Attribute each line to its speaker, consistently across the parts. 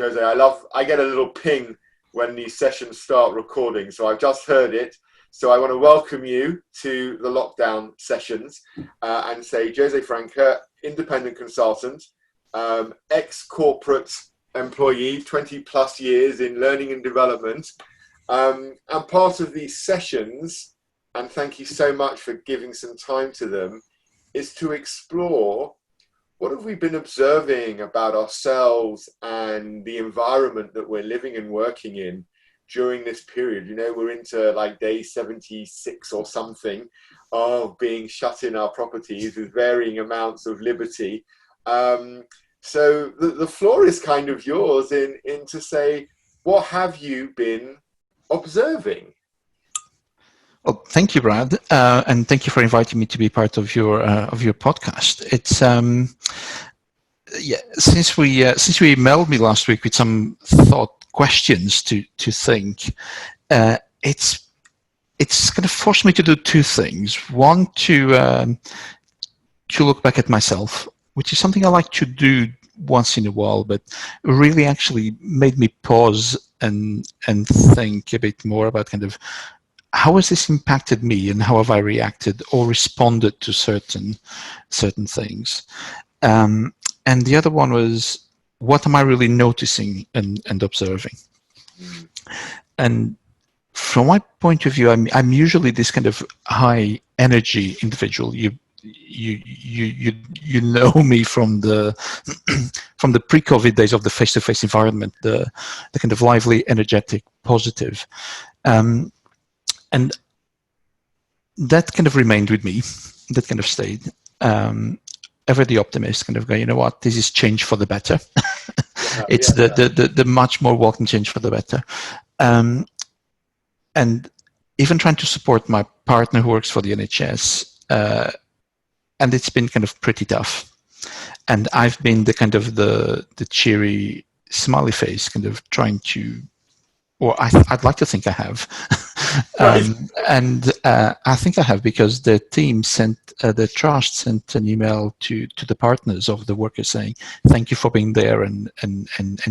Speaker 1: Jose, I get a little ping when these sessions start recording, so I've just heard it. So I want to welcome you to the lockdown sessions and say Jose Franca, independent consultant, ex-corporate employee, 20 plus years in learning and development. And part of these sessions, and thank you so much for giving some time to them, is to explore what have we been observing about ourselves and the environment that we're living and working in during this period. You know, we're into like day 76 or something of being shut in our properties with varying amounts of liberty. So the floor is kind of yours in to say, what have you been observing?
Speaker 2: Well, thank you, Brad, and thank you for inviting me to be part of your podcast. It's since we emailed me last week with some thought questions to think, it's going to force me to do two things. One, to look back at myself, which is something I like to do once in a while, but really actually made me pause and think a bit more about kind of how has this impacted me and how have I reacted or responded to certain things. And the other one was, what am I really noticing and observing? And from my point of view, I'm usually this kind of high energy individual. You know me from the from the pre-COVID days of the face-to-face environment, the kind of lively, energetic, positive, and that kind of remained with me. That kind of stayed. Ever the optimist, kind of go, you know what, this is change for the better. It's the much more welcome change for the better. And even trying to support my partner who works for the NHS, and it's been kind of pretty tough. And I've been the kind of the cheery, smiley face, kind of trying to, or I'd like to think I have. And I think I have, because the team the trust sent an email to the partners of the workers saying, thank you for being there and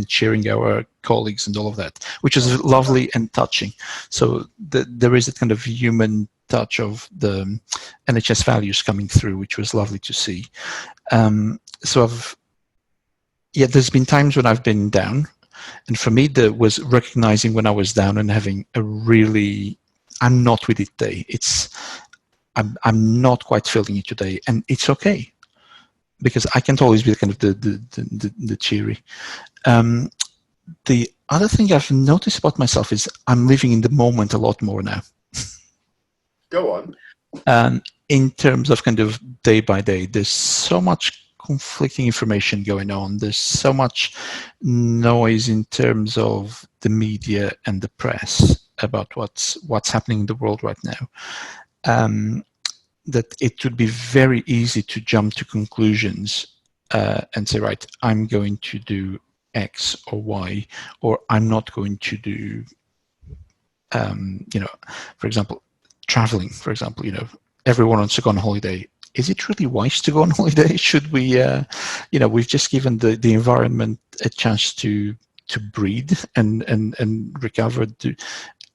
Speaker 2: cheering our colleagues and all of that, which is lovely and touching. So there is a kind of human touch of the NHS values coming through, which was lovely to see. So there's been times when I've been down. And for me, there was recognizing when I was down and having a really, I'm not with it day. I'm not quite feeling it today, and it's okay, because I can't always be kind of the cheery. The other thing I've noticed about myself is I'm living in the moment a lot more now.
Speaker 1: Go on.
Speaker 2: In terms of kind of day by day, there's so much conflicting information going on. There's so much noise in terms of the media and the press about what's happening in the world right now, that it would be very easy to jump to conclusions and say, right, I'm going to do X or Y, or I'm not going to do, for example, traveling, for example, everyone wants to go on holiday. Is it really wise to go on holiday? Should we, we've just given the environment a chance to breathe and recover.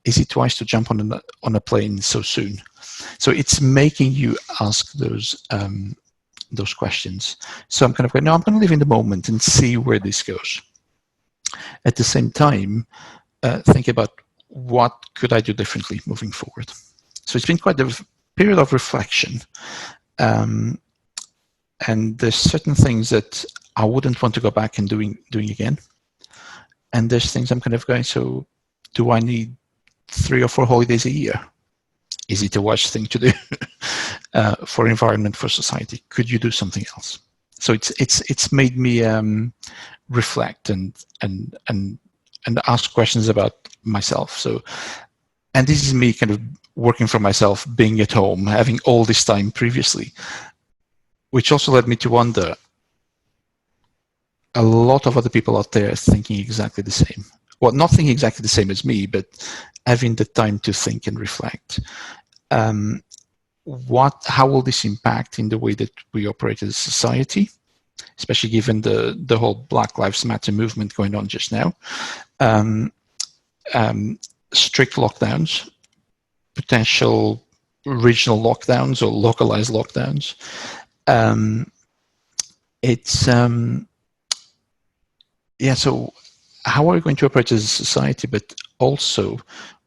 Speaker 2: Is it wise to jump on a plane so soon? So it's making you ask those questions. So I'm kind of going, no, I'm going to live in the moment and see where this goes. At the same time, think about what could I do differently moving forward. So it's been quite a period of reflection. And there's certain things that I wouldn't want to go back and doing again. And there's things I'm kind of going, so do I need 3 or 4 holidays a year? Is it a wise thing to do for environment, for society? Could you do something else? So it's made me reflect and ask questions about myself. So, and this is me kind of working for myself, being at home, having all this time previously, which also led me to wonder, a lot of other people out there thinking exactly the same. Well, not thinking exactly the same as me, but having the time to think and reflect. How will this impact in the way that we operate as a society? especially given the whole Black Lives Matter movement going on just now. Um, strict lockdowns, potential regional lockdowns or localized lockdowns. So how are we going to operate as a society, but also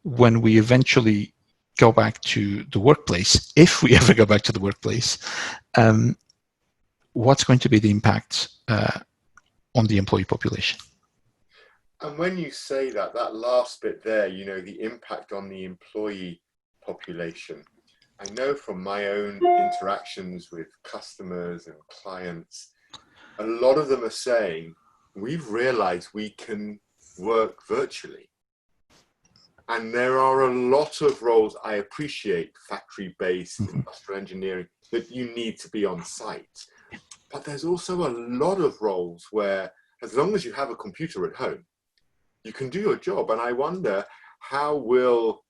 Speaker 2: when we eventually go back to the workplace, if we ever go back to the workplace, what's going to be the impact on the employee population?
Speaker 1: And when you say that last bit there, the impact on the employee population, I know from my own interactions with customers and clients, a lot of them are saying, we've realized we can work virtually. And there are a lot of roles, I appreciate factory-based industrial engineering, that you need to be on site. But there's also a lot of roles where, as long as you have a computer at home, you can do your job. And I wonder, how will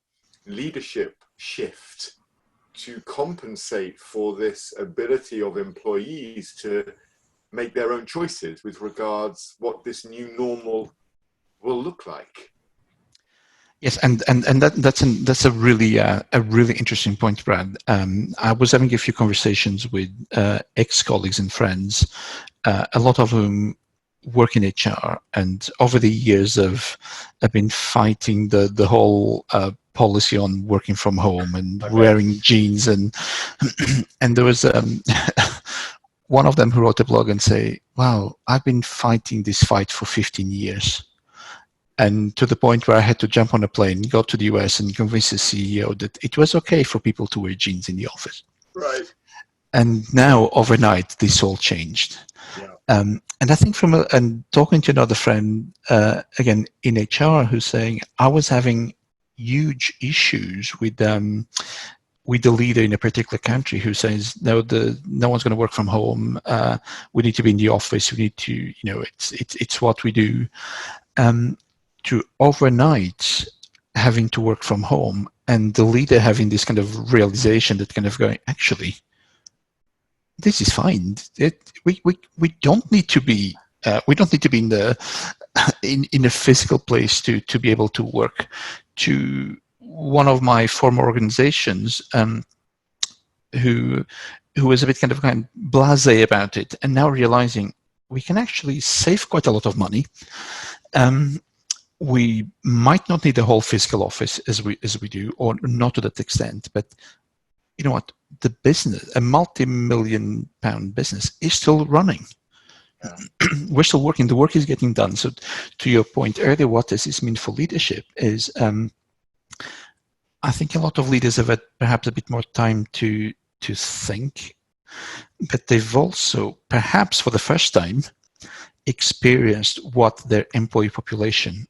Speaker 1: leadership shift to compensate for this ability of employees to make their own choices with regards what this new normal will look like?
Speaker 2: Yes, and that's a really interesting point, Brad. I was having a few conversations with ex-colleagues and friends, a lot of whom work in HR, and over the years have been fighting the whole policy on working from home and wearing jeans, and and there was one of them who wrote a blog and say, "Wow, I've been fighting this fight for 15 years." And to the point where I had to jump on a plane, go to the US and convince the CEO that it was okay for people to wear jeans in the office.
Speaker 1: Right.
Speaker 2: And now, overnight, this all changed.
Speaker 1: Yeah.
Speaker 2: And I think and talking to another friend, again, in HR, who's saying, I was having huge issues with the leader in a particular country who says, no one's going to work from home. We need to be in the office. We need to, it's what we do. To overnight having to work from home, and the leader having this kind of realization that kind of going, actually, this is fine. We don't need to be in in a physical place to be able to work. To one of my former organizations, who was a bit kind of blasé about it, and now realizing we can actually save quite a lot of money. We might not need the whole physical office as we do, or not to that extent, but you know what? The business, a multi-million pound business, is still running. Yeah. We're still working. The work is getting done. So to your point earlier, what does this mean for leadership is, I think a lot of leaders have had perhaps a bit more time to think, but they've also, perhaps for the first time, experienced what their employee population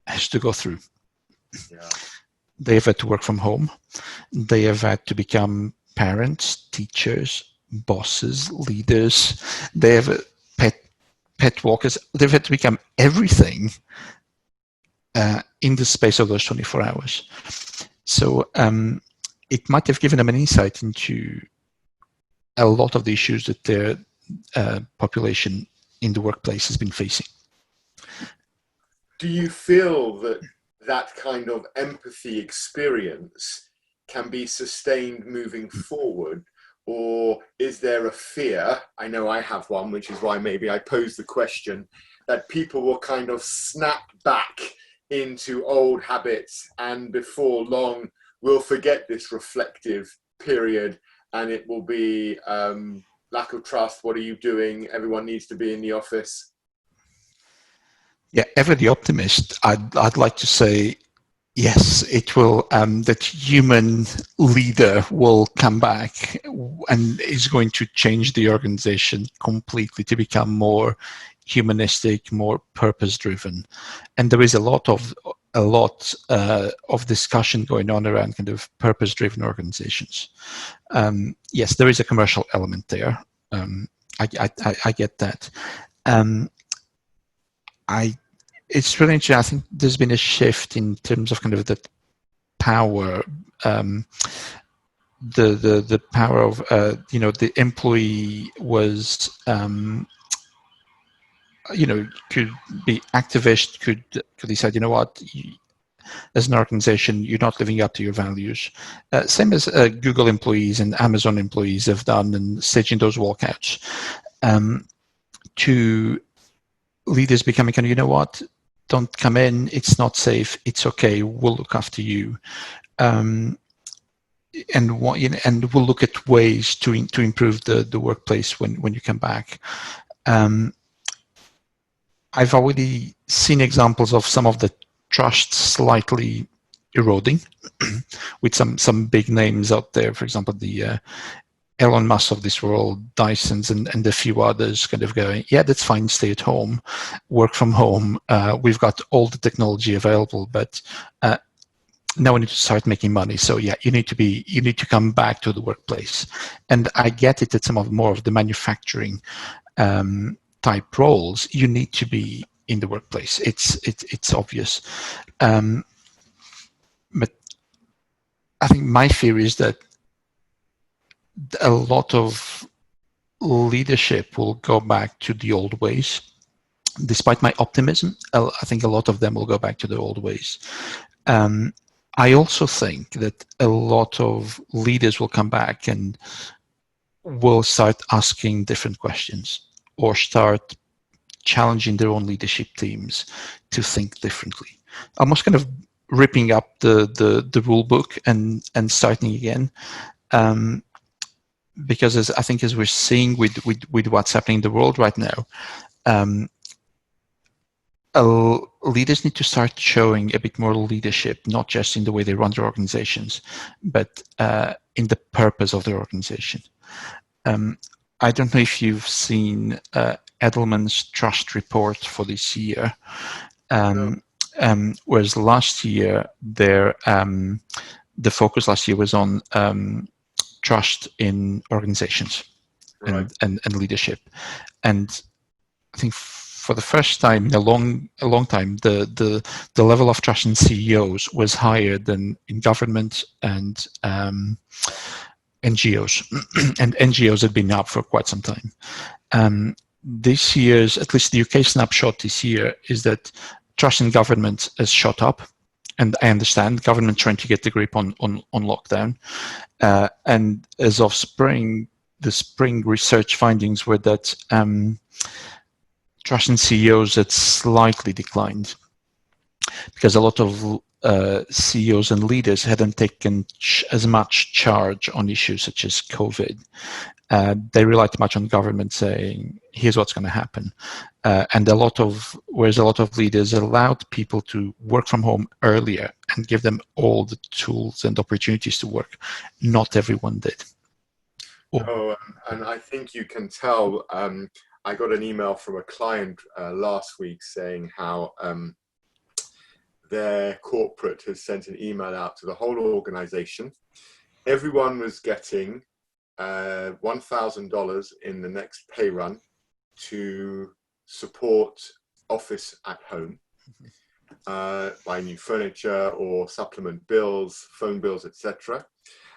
Speaker 2: has to go through. Yeah. They have had to work from home. They have had to become parents, teachers, bosses, leaders. They have pet walkers. They've had to become everything in the space of those 24 hours. So it might have given them an insight into a lot of the issues that their population in the workplace has been facing.
Speaker 1: Do you feel that kind of empathy experience can be sustained moving forward, or is there a fear? I know I have one, which is why maybe I posed the question, that people will kind of snap back into old habits, and before long we'll forget this reflective period, and it will be lack of trust. What are you doing? Everyone needs to be in the office.
Speaker 2: Yeah, ever the optimist, I'd like to say, yes, it will. That human leader will come back and is going to change the organization completely to become more humanistic, more purpose-driven. And there is a lot of discussion going on around kind of purpose-driven organizations. Yes, there is a commercial element there. I get that. It's really interesting. I think there's been a shift in terms of kind of the power, the power of the employee was could be activist, could decide, what, as an organization, you're not living up to your values. Same as Google employees and Amazon employees have done in staging those walkouts. To leaders becoming kind of, what, don't come in, it's not safe, it's okay, we'll look after you. And we'll look at ways to improve the workplace when you come back. I've already seen examples of some of the trust slightly eroding with some big names out there. For example, the Elon Musk of this world, Dyson's, and a few others kind of going, yeah, that's fine, stay at home, work from home. We've got all the technology available, but now we need to start making money. So yeah, you need to come back to the workplace. And I get it that some of more of the manufacturing type roles, you need to be in the workplace. It's obvious. But I think my fear is that a lot of leadership will go back to the old ways. Despite my optimism, I think a lot of them will go back to the old ways. I also think that a lot of leaders will come back and will start asking different questions or start challenging their own leadership teams to think differently. Almost kind of ripping up the rule book and starting again. Because as we're seeing with what's happening in the world right now, leaders need to start showing a bit more leadership, not just in the way they run their organizations, but in the purpose of their organization. I don't know if you've seen Edelman's trust report for this year. No. Whereas last year, the focus last year was on trust in organizations, right, and leadership. And I think for the first time in a long time, the level of trust in CEOs was higher than in government and NGOs. And NGOs had been up for quite some time. This year's, at least the UK snapshot this year, is that trust in government has shot up. And I understand government trying to get the grip on lockdown. And as of spring, the spring research findings were that trust in CEOs had slightly declined because a lot of CEOs and leaders hadn't taken as much charge on issues such as COVID. They relied too much on government saying, here's what's going to happen. And whereas a lot of leaders allowed people to work from home earlier and give them all the tools and opportunities to work, not everyone did.
Speaker 1: And I think you can tell, I got an email from a client last week saying how their corporate has sent an email out to the whole organization. Everyone was getting $1,000 in the next pay run to support office at home, buy new furniture or supplement bills, phone bills, etc.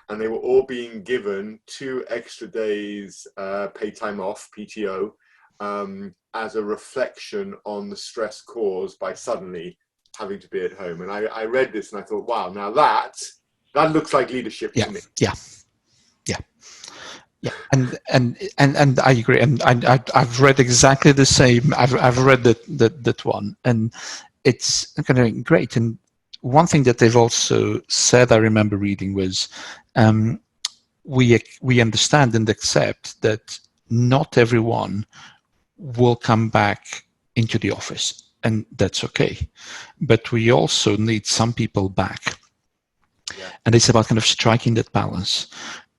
Speaker 1: And they were all being given 2 extra days paid time off, PTO, as a reflection on the stress caused by suddenly having to be at home. And I read this and I thought, wow, now that looks like leadership to me.
Speaker 2: Yeah, and I agree, and I've read exactly the same. I've read that one, and it's kind of great. And one thing that they've also said, I remember reading, was we understand and accept that not everyone will come back into the office, and that's okay. But we also need some people back, and it's about kind of striking that balance.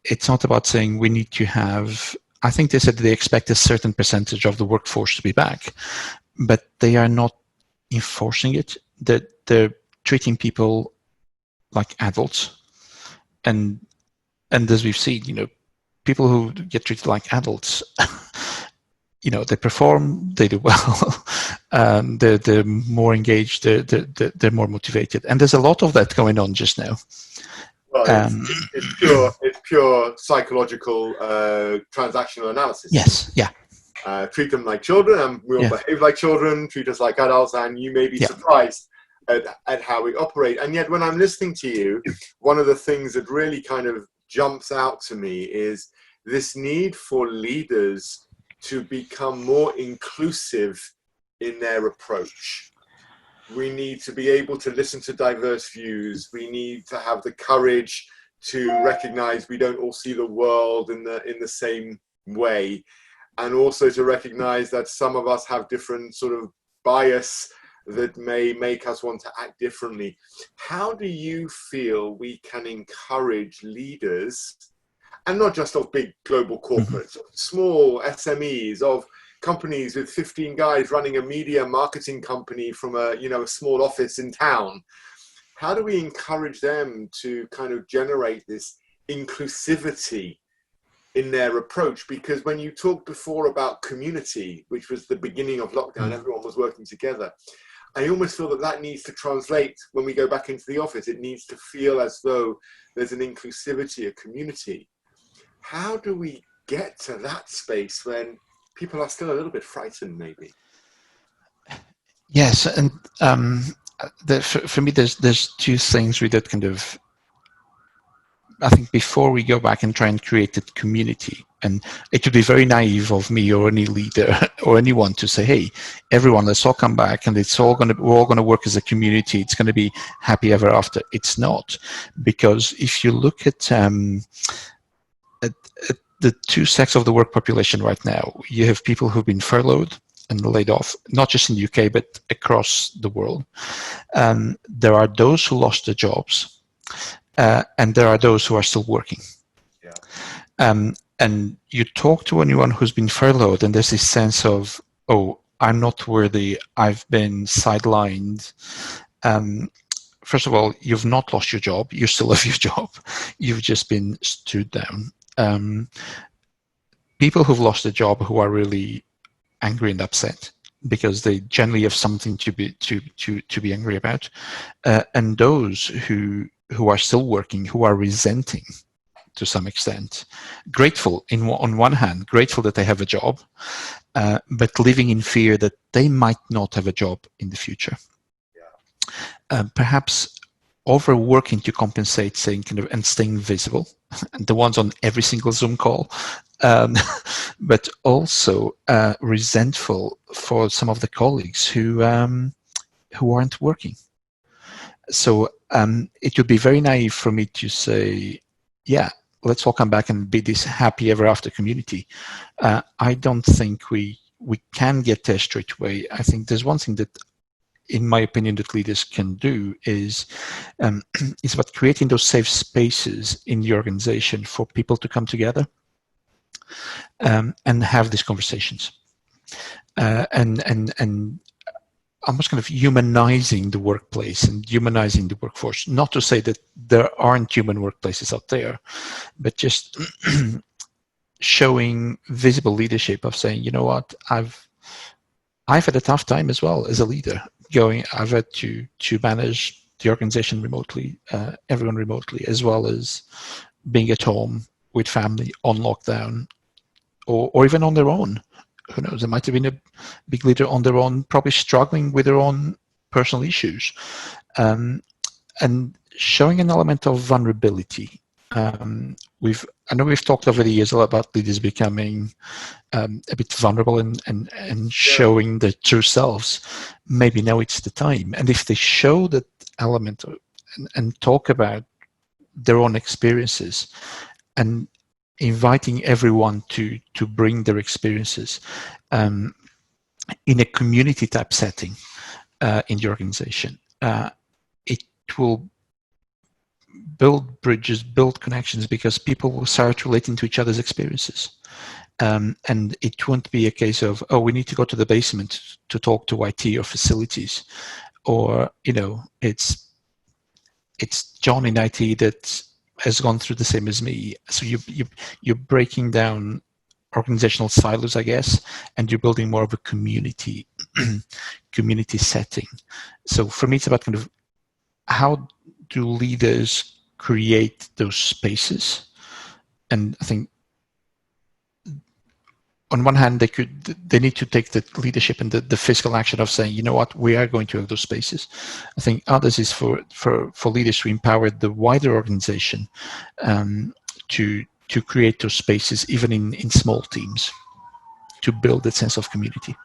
Speaker 2: It's not about saying we need to have, I think they said they expect a certain percentage of the workforce to be back, but they are not enforcing it. That they're treating people like adults. And as we've seen, people who get treated like adults, they perform, they do well, they're more engaged, they're more motivated. And there's a lot of that going on just now.
Speaker 1: Well, it's pure psychological transactional analysis.
Speaker 2: Yes, yeah.
Speaker 1: treat them like children, and we'll
Speaker 2: Yeah.
Speaker 1: behave like children, treat us like adults, and you may be
Speaker 2: Yeah.
Speaker 1: surprised at how we operate. And yet when I'm listening to you, one of the things that really kind of jumps out to me is this need for leaders to become more inclusive in their approach. We need to be able to listen to diverse views. We need to have the courage to recognize we don't all see the world in the same way, and also to recognize that some of us have different sort of bias that may make us want to act differently. How do you feel we can encourage leaders, and not just of big global corporates, small SMEs, of companies with 15 guys running a media marketing company from a small office in town? How do we encourage them to kind of generate this inclusivity in their approach? Because when you talked before about community, which was the beginning of lockdown, everyone was working together. I almost feel that that needs to translate when we go back into the office. It needs to feel as though there's an inclusivity, a community. How do we get to that space when people are still a little bit frightened, maybe?
Speaker 2: Yes, and for me, there's two things with that kind of. I think before we go back and try and create that community, and it would be very naive of me or any leader or anyone to say, "Hey, everyone, let's all come back and we're all going to work as a community. It's going to be happy ever after." It's not, because if you look at the two sects of the work population right now, you have people who've been furloughed and laid off, not just in the UK but across the world. There are those who lost their jobs. And there are those who are still working. Yeah. And you talk to anyone who's been furloughed, and there's this sense of, oh, I'm not worthy, I've been sidelined. First of all, you've not lost your job, you still have your job. You've just been stood down. People who've lost their job who are really angry and upset because they generally have something to be angry about, and those who are still working, who are resenting to some extent, grateful on one hand, grateful that they have a job, but living in fear that they might not have a job in the future. Yeah. Perhaps overworking to compensate, saying and staying visible, and the ones on every single Zoom call, but also resentful for some of the colleagues who aren't working. So it would be very naive for me to say, yeah, let's all come back and be this happy ever after community. I don't think we can get there straight away. I think there's one thing that, in my opinion, that leaders can do is about creating those safe spaces in the organization for people to come together and have these conversations. And almost kind of humanizing the workplace and humanizing the workforce. Not to say that there aren't human workplaces out there, but just showing visible leadership of saying, you know what, I've had a tough time as well as a leader. I've had to manage the organization remotely, everyone remotely, as well as being at home with family on lockdown, or even on their own. Who knows? There might have been a big leader on their own, probably struggling with their own personal issues, and showing an element of vulnerability. I know we've talked over the years a lot about leaders becoming a bit vulnerable and showing their true selves. Maybe now it's the time. And if they show that element and talk about their own experiences and inviting everyone to bring their experiences in a community type setting in the organization, it will build bridges, build connections, because people will start relating to each other's experiences. And it won't be a case of, oh, we need to go to the basement to talk to IT or facilities, or it's John in IT that has gone through the same as me. So you're breaking down organizational silos, I guess, and you're building more of a community community setting. So for me, it's about kind of how do leaders create those spaces, and I think on one hand, they need to take the leadership and the physical action of saying, you know what, we are going to have those spaces. I think others is for leaders to empower the wider organization to create those spaces, even in small teams, to build that sense of community.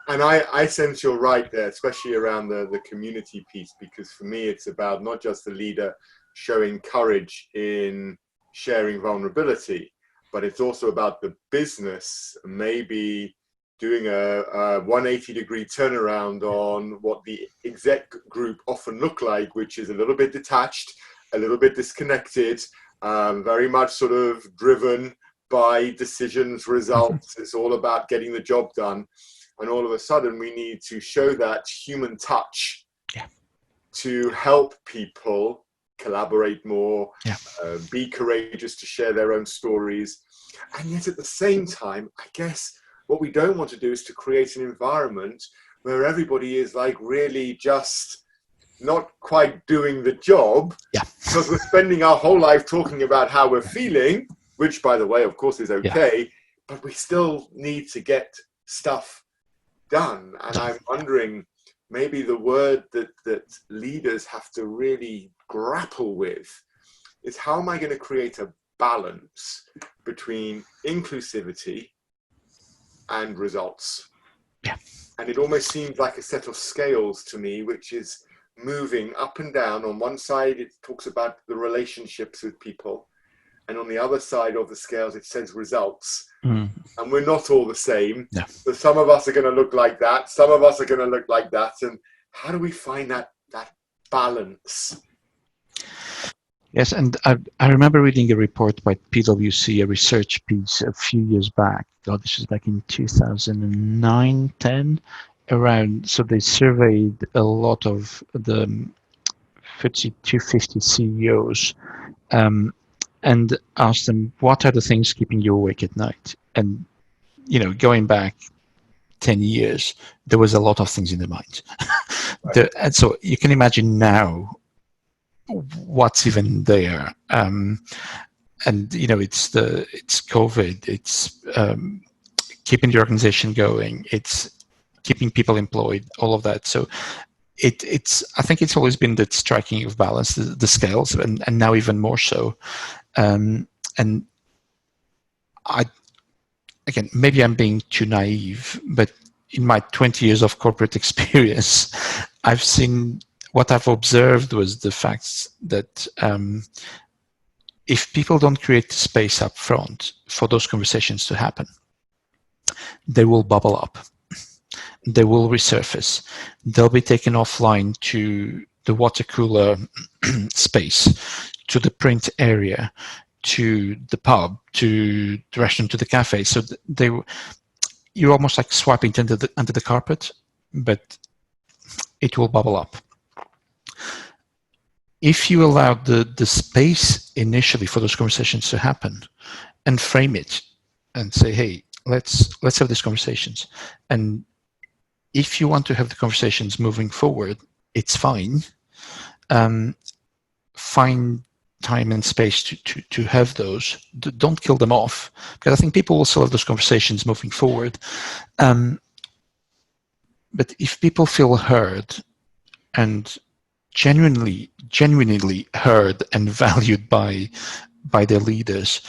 Speaker 1: And I sense you're right there, especially around the community piece, because for me, it's about not just the leader showing courage in sharing vulnerability, but it's also about the business maybe doing a 180-degree turnaround on what the exec group often look like, which is a little bit detached, a little bit disconnected, very much sort of driven by decisions, results. It's all about getting the job done. And all of a sudden, we need to show that human touch to help people collaborate more, be courageous to share their own stories. And yet at the same time, I guess what we don't want to do is to create an environment where everybody is like really just not quite doing the job, because we're spending our whole life talking about how we're feeling, which, by the way, of course, is okay, but we still need to get stuff done. And I'm wondering, maybe the word that leaders have to really grapple with is, how am I going to create a balance between inclusivity and results? And it almost seems like a set of scales to me, which is moving up and down. On one side, it talks about the relationships with people, and on the other side of the scales, it says results. And we're not all the same. So some of us are going to look like that, some of us are going to look like that. And how do we find that balance?
Speaker 2: Yes, and I remember reading a report by PwC, a research piece a few years back. God, this was back in 2009, 10, around. So they surveyed a lot of the FTSE 250 CEOs and asked them, what are the things keeping you awake at night? And, you know, going back 10 years, there was a lot of things in their mind. And so you can imagine now what's even there. And, you know, it's COVID, it's keeping the organization going, it's keeping people employed, all of that. So I think it's always been that striking of balance, the scales, and now even more so. And again, maybe I'm being too naive, but in my 20 years of corporate experience, I've seen, what I've observed was the fact that if people don't create space up front for those conversations to happen, they will bubble up. They will resurface. They'll be taken offline to the water cooler space, to the print area, to the pub, to the restaurant, to the cafe. So you're almost like swiping under the carpet, but it will bubble up. If you allow the space initially for those conversations to happen, and frame it, and say, hey, let's have these conversations. And if you want to have the conversations moving forward, it's fine. Find time and space to have those. Don't kill them off, because I think people will still have those conversations moving forward. But if people feel heard and genuinely heard and valued by their leaders,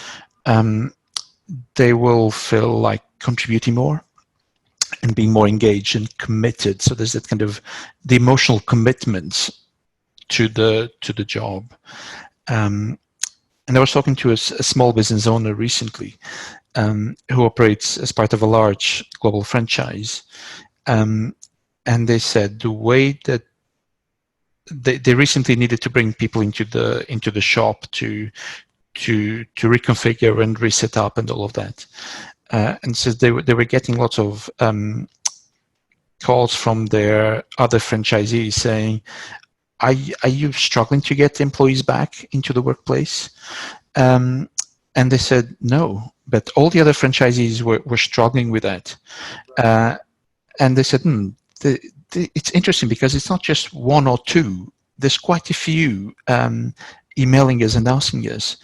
Speaker 2: they will feel like contributing more and being more engaged and committed. So there's that kind of the emotional commitment to the job. And I was talking to a small business owner recently who operates as part of a large global franchise, and they said the way that they recently needed to bring people into the shop to reconfigure and reset up and all of that. And so they were getting lots of calls from their other franchisees saying, are you struggling to get employees back into the workplace? And they said, no, but all the other franchisees were struggling with that. And they said, it's interesting because it's not just one or two. There's quite a few emailing us and asking us.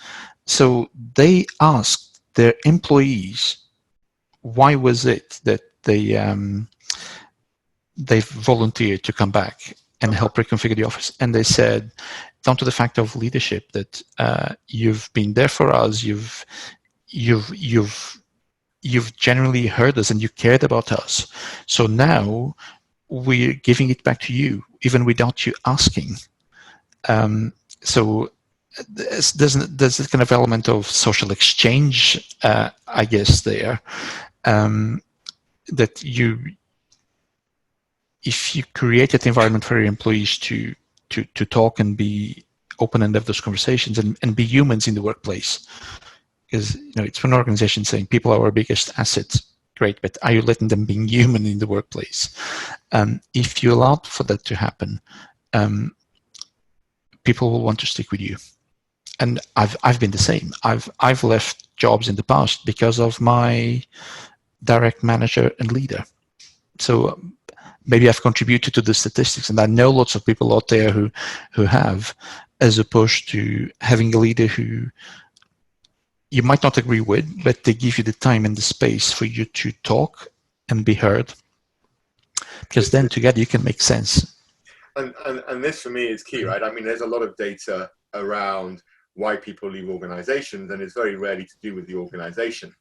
Speaker 2: So they asked their employees, why was it that they volunteered to come back and help reconfigure the office? And they said, down to the fact of leadership, that you've been there for us, you've generally heard us and you cared about us. So now we're giving it back to you, even without you asking. So there's this kind of element of social exchange, I guess, there, that if you create that environment for your employees to talk and be open and have those conversations and be humans in the workplace, because it's one organization saying people are our biggest assets. Great, but are you letting them being human in the workplace? If you allow for that to happen, people will want to stick with you. And I've been the same. I've left jobs in the past because of my direct manager and leader. So maybe I've contributed to the statistics, and I know lots of people out there who have, as opposed to having a leader who you might not agree with, but they give you the time and the space for you to talk and be heard, because then together you can make sense.
Speaker 1: And this for me is key, right? I mean, there's a lot of data around why people leave organizations, and it's very rarely to do with the organization.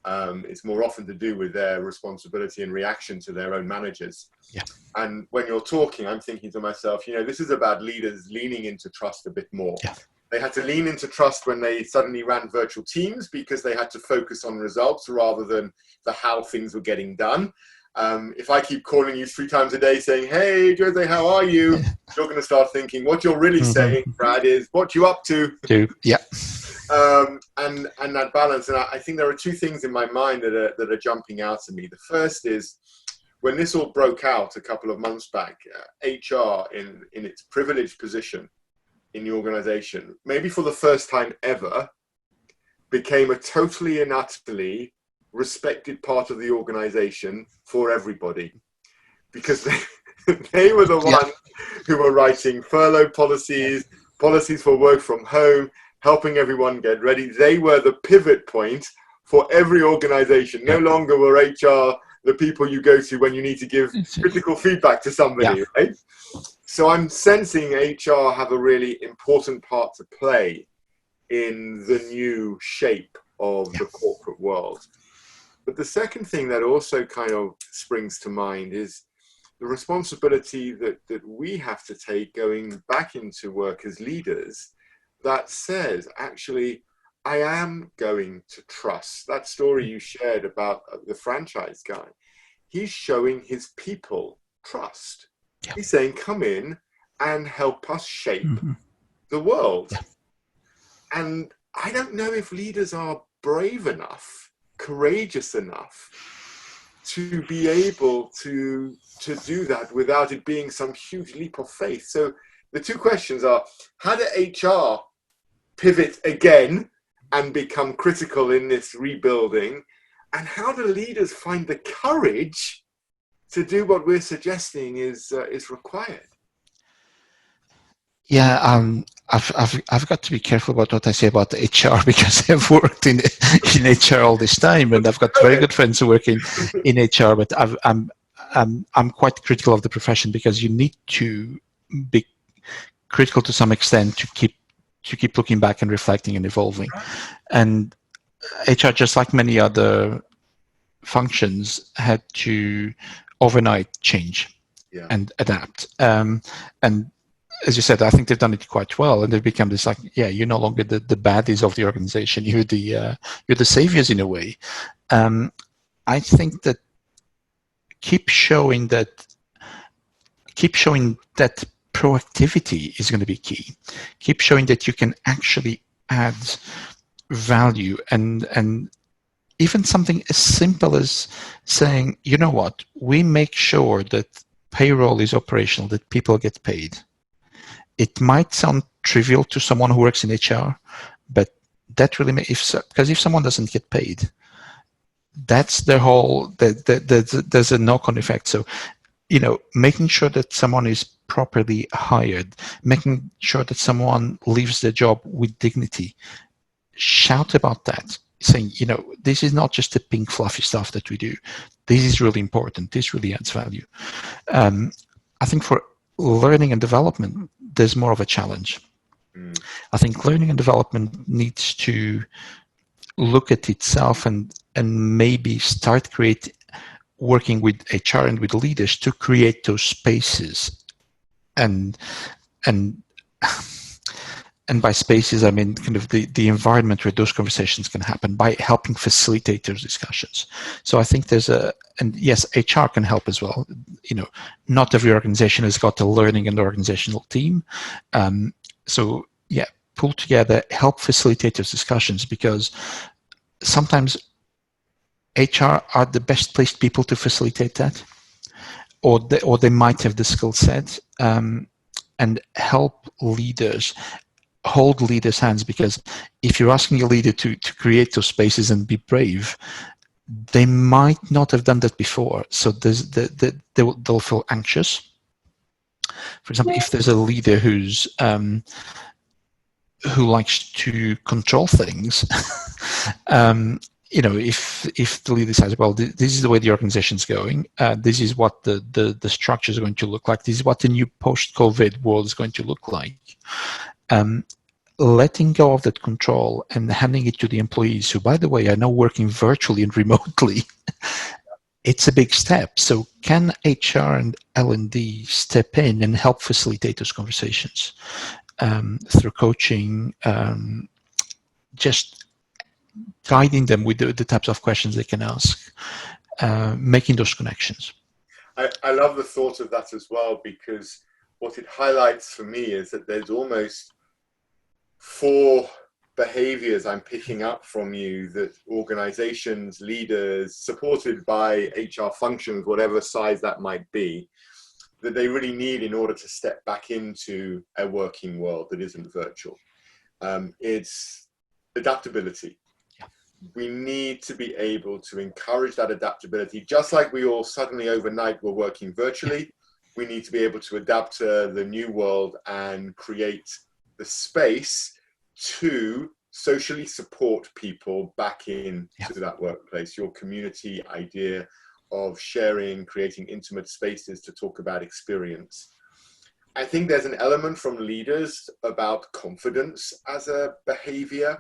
Speaker 1: It's more often to do with their responsibility and reaction to their own managers.
Speaker 2: Yeah.
Speaker 1: And when you're talking, I'm thinking to myself, this is about leaders leaning into trust a bit more.
Speaker 2: Yeah.
Speaker 1: They had to lean into trust when they suddenly ran virtual teams, because they had to focus on results rather than the how things were getting done. If I keep calling you 3 times a day saying, "Hey, Jose, how are you?" You're going to start thinking what you're really saying, Brad, is what you up to.
Speaker 2: Yeah.
Speaker 1: And that balance. And I think there are 2 things in my mind that are jumping out at me. The first is, when this all broke out a couple of months back, HR in its privileged position in the organization, maybe for the first time ever, became a totally and utterly respected part of the organization for everybody, because they were the ones who were writing furlough policies for work from home, helping everyone get ready. They were the pivot point for every organization. No longer were HR the people you go to when you need to give critical feedback to somebody, right? So I'm sensing HR have a really important part to play in the new shape of the corporate world. But the second thing that also kind of springs to mind is the responsibility that we have to take going back into work as leaders, that says, actually, I am going to trust. That story you shared about the franchise guy, he's showing his people trust. Yeah. He's saying, come in and help us shape the world. Yeah. And I don't know if leaders are brave enough, courageous enough to be able to do that without it being some huge leap of faith. So the 2 questions are, how do HR pivot again and become critical in this rebuilding? And how do leaders find the courage to do what we're suggesting is required?
Speaker 2: Yeah, I've got to be careful about what I say about HR, because I've worked in HR all this time, and I've got very good friends who work in HR. But I'm quite critical of the profession, because you need to be critical to some extent to keep looking back and reflecting and evolving. And HR, just like many other functions, had to overnight change and adapt. And as you said, I think they've done it quite well, and they've become this you're no longer the baddies of the organization. You're the saviors in a way. I think that keep showing that proactivity is going to be key. Keep showing that you can actually add value, and even something as simple as saying, you know what, we make sure that payroll is operational, that people get paid. It might sound trivial to someone who works in HR, but that really because if someone doesn't get paid, that's their whole. There's a knock-on effect. So, making sure that someone is properly hired, making sure that someone leaves their job with dignity. Shout about that. saying, this is not just the pink fluffy stuff that we do. This is really important. This really adds value. I think for learning and development, there's more of a challenge. I think learning and development needs to look at itself and maybe start working with HR and with leaders to create those spaces. And by spaces, I mean kind of the environment where those conversations can happen by helping facilitate those discussions. So I think and yes, HR can help as well. Not every organization has got a learning and organizational team. So yeah, pull together, help facilitate those discussions, because sometimes HR are the best placed people to facilitate that, or they might have the skill set, and help leaders, hold leaders' hands, because if you're asking a leader to create those spaces and be brave, they might not have done that before. So they'll feel anxious. For example, if there's a leader who likes to control things, if the leader says, well, this is the way the organization's going, this is what the structure is going to look like, this is what the new post-COVID world is going to look like, letting go of that control and handing it to the employees, who, by the way, are now working virtually and remotely, it's a big step. So can HR and L&D step in and help facilitate those conversations through coaching, just guiding them with the types of questions they can ask, making those connections.
Speaker 1: I love the thought of that as well, because what it highlights for me is that there's almost 4 behaviors I'm picking up from you that organizations, leaders, supported by HR functions, whatever size that might be, that they really need in order to step back into a working world that isn't virtual. It's adaptability. We need to be able to encourage that adaptability. Just like we all suddenly overnight were working virtually, we need to be able to adapt to the new world and create the space to socially support people back into that workplace. Your community idea of sharing, creating intimate spaces to talk about experience. I think there's an element from leaders about confidence as a behavior.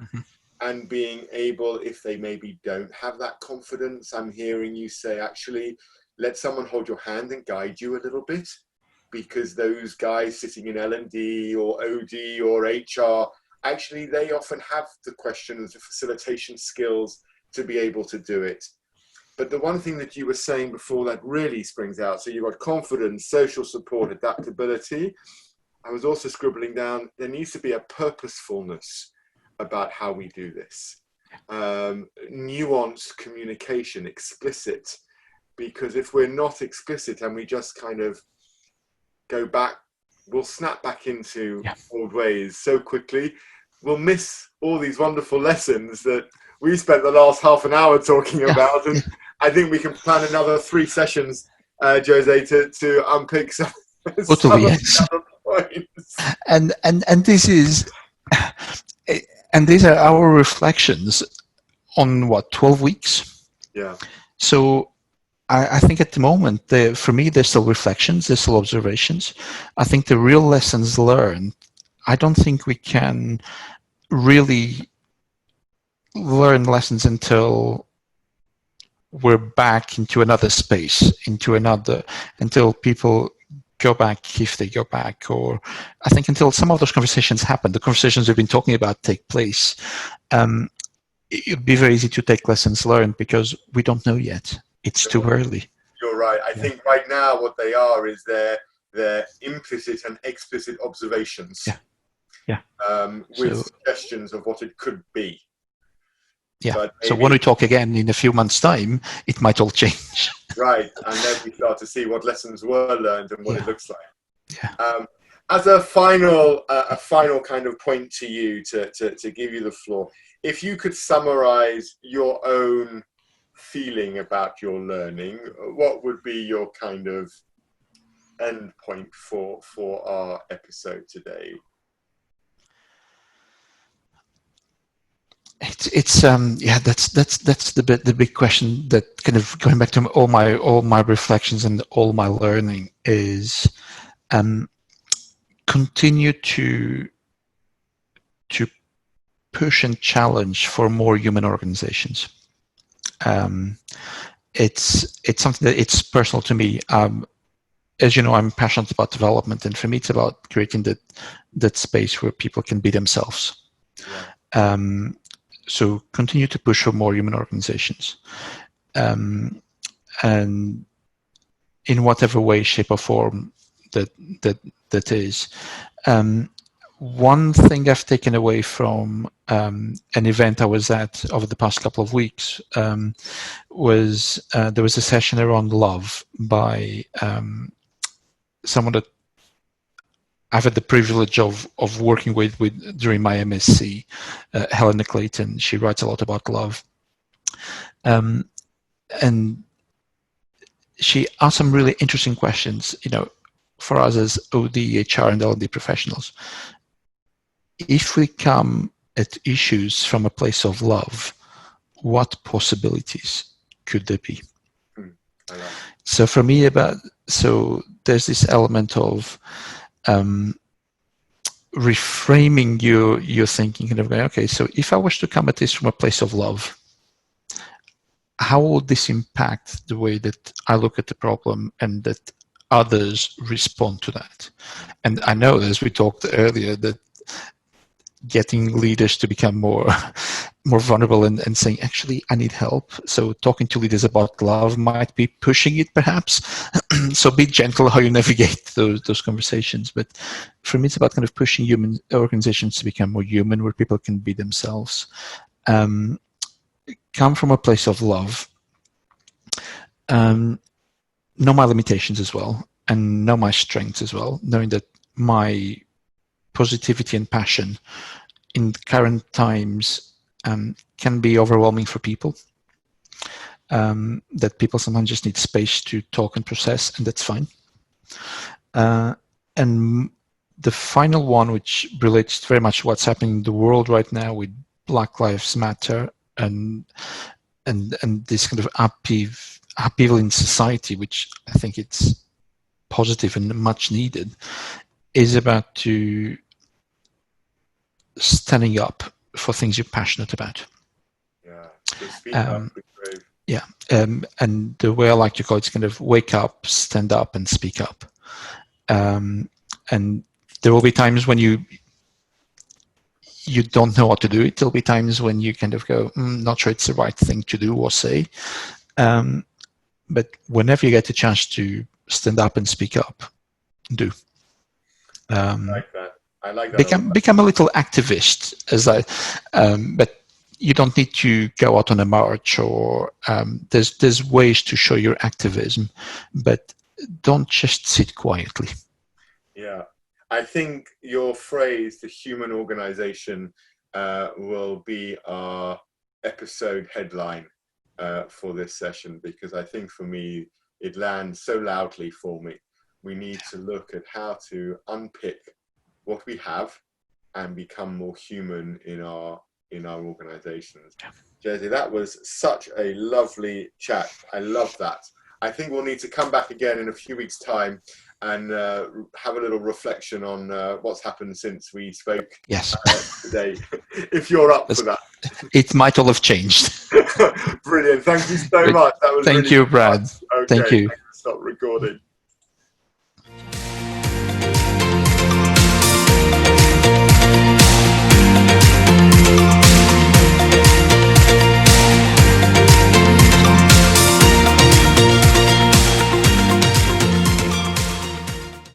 Speaker 1: And being able, if they maybe don't have that confidence, I'm hearing you say, actually, let someone hold your hand and guide you a little bit, because those guys sitting in L&D or OD or HR, actually, they often have the questions, the facilitation skills to be able to do it. But the one thing that you were saying before that really springs out, so you've got confidence, social support, adaptability. I was also scribbling down, there needs to be a purposefulness about how we do this. Nuanced communication, explicit, because if we're not explicit and we just kind of go back, we'll snap back into old ways so quickly. We'll miss all these wonderful lessons that we spent the last half an hour talking about. And I think we can plan another 3 sessions, Jose, to unpick some
Speaker 2: Totally,
Speaker 1: yes. Points.
Speaker 2: And this is... And these are our reflections on 12 weeks?
Speaker 1: Yeah.
Speaker 2: So I think at the moment, for me, there's still reflections, there's still observations. I think the real lessons learned, I don't think we can really learn lessons until we're back into another space, until people go back, if they go back, or I think until some of those conversations happen, the conversations we've been talking about take place, it would be very easy to take lessons learned, because we don't know yet. It's too early.
Speaker 1: You're right. I think right now what they are is their implicit and explicit observations. With suggestions of what it could be.
Speaker 2: Yeah. So when we talk again in a few months' time, it might all change. Right.
Speaker 1: And then we start to see what lessons were learned and what it looks like. As a final kind of point to you, to give you the floor, if you could summarize your own feeling about your learning, what would be your kind of end point for our episode today?
Speaker 2: It's yeah, that's the big question that kind of going back to all my reflections and all my learning is continue to push and challenge for more human organizations. It's something that it's personal to me. As you know, I'm passionate about development, and for me, it's about creating that space where people can be themselves. Yeah. So continue to push for more human organizations, and in whatever way, shape, or form that is. One thing I've taken away from an event I was at over the past couple of weeks was there was a session around love by someone that I've had the privilege of working with during my MSc, Helena Clayton. She writes a lot about love. And she asked some really interesting questions, for us as OD, HR, and L&D professionals. If we come at issues from a place of love, what possibilities could there be? So for me, there's this element of reframing your thinking, kind of going, okay, so if I was to come at this from a place of love, how would this impact the way that I look at the problem and that others respond to that? And I know, as we talked earlier, that getting leaders to become more vulnerable and saying, actually, I need help. So talking to leaders about love might be pushing it, perhaps. So be gentle how you navigate those conversations. But for me, it's about kind of pushing human organizations to become more human, where people can be themselves. Come from a place of love. Know my limitations as well, and know my strengths as well, knowing that my positivity and passion in current times can be overwhelming for people, that people sometimes just need space to talk and process, and that's fine. And the final one, which relates very much to what's happening in the world right now with Black Lives Matter and this kind of upheaval in society, which I think it's positive and much needed, is about to standing up for things you're passionate about.
Speaker 1: Yeah, so speak up, be brave.
Speaker 2: Yeah, and the way I like to call it is kind of wake up, stand up, and speak up. And there will be times when you don't know what to do. There'll be times when you kind of go, not sure it's the right thing to do or say. But whenever you get a chance to stand up and speak up, do.
Speaker 1: I like that. I like that.
Speaker 2: Become a little activist, but you don't need to go out on a march, or there's ways to show your activism, but don't just sit quietly.
Speaker 1: Yeah, I think your phrase, the human organization, will be our episode headline for this session, because I think for me it lands so loudly for me. We need to look at how to unpick what we have and become more human in our organizations. Jose, that was such a lovely chat. I love that. I think we'll need to come back again in a few weeks' time and have a little reflection on what's happened since we spoke today, if you're up for that.
Speaker 2: It might all have changed.
Speaker 1: Brilliant. Thank you so much. That was
Speaker 2: Thank you, Brad.
Speaker 1: Okay,
Speaker 2: thank you.
Speaker 1: Stop recording.